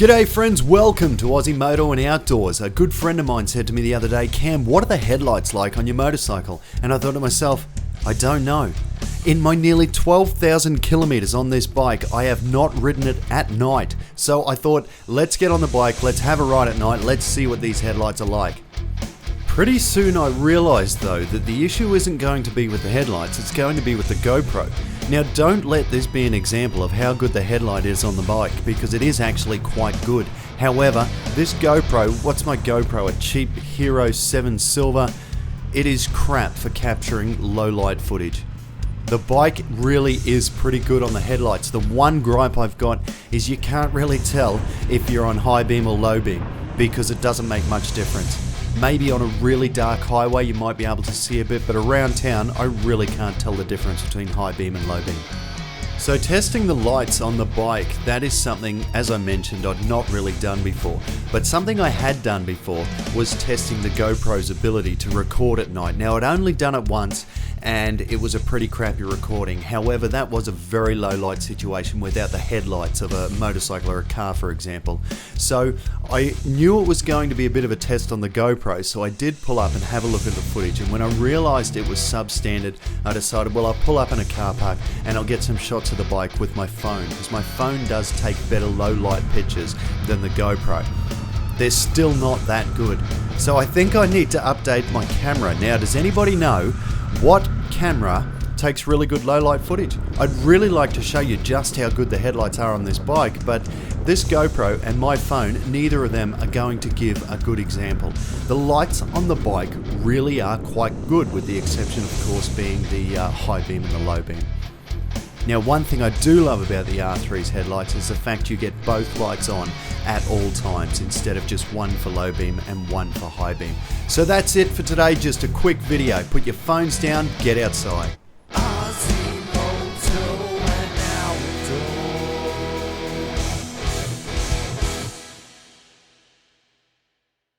G'day friends, welcome to Aussie Moto and Outdoors. A good friend of mine said to me the other day, Cam, what are the headlights like on your motorcycle? And I thought to myself, I don't know. In my nearly 12,000 kilometers on this bike, I have not ridden it at night. So I thought, let's get on the bike, let's have a ride at night, let's see what these headlights are like. Pretty soon I realized though that the issue isn't going to be with the headlights, it's going to be with the GoPro. Now don't let this be an example of how good the headlight is on the bike, because it is actually quite good. However, this GoPro, what's my GoPro, a cheap Hero 7 Silver, it is crap for capturing low light footage. The bike really is pretty good on the headlights. The one gripe I've got is you can't really tell if you're on high beam or low beam, because it doesn't make much difference. Maybe on a really dark highway you might be able to see a bit, but around town I really can't tell the difference between high beam and low beam. So testing the lights on the bike, that is something, as I mentioned, I'd not really done before. But something I had done before was testing the GoPro's ability to record at night. Now I'd only done it once and it was a pretty crappy recording. However, that was a very low light situation without the headlights of a motorcycle or a car, for example. So I knew it was going to be a bit of a test on the GoPro, so I did pull up and have a look at the footage. And when I realized it was substandard, I decided, well, I'll pull up in a car park and I'll get some shots of the bike with my phone, because my phone does take better low light pictures than the GoPro. They're still not that good. So I think I need to update my camera. Now, does anybody know what camera takes really good low light footage? I'd really like to show you just how good the headlights are on this bike, but this GoPro and my phone, neither of them are going to give a good example. The lights on the bike really are quite good, with the exception of course being the high beam and the low beam. Now, one thing I do love about the R3's headlights is the fact you get both lights on at all times, instead of just one for low beam and one for high beam. So that's it for today, just a quick video. Put your phones down, get outside.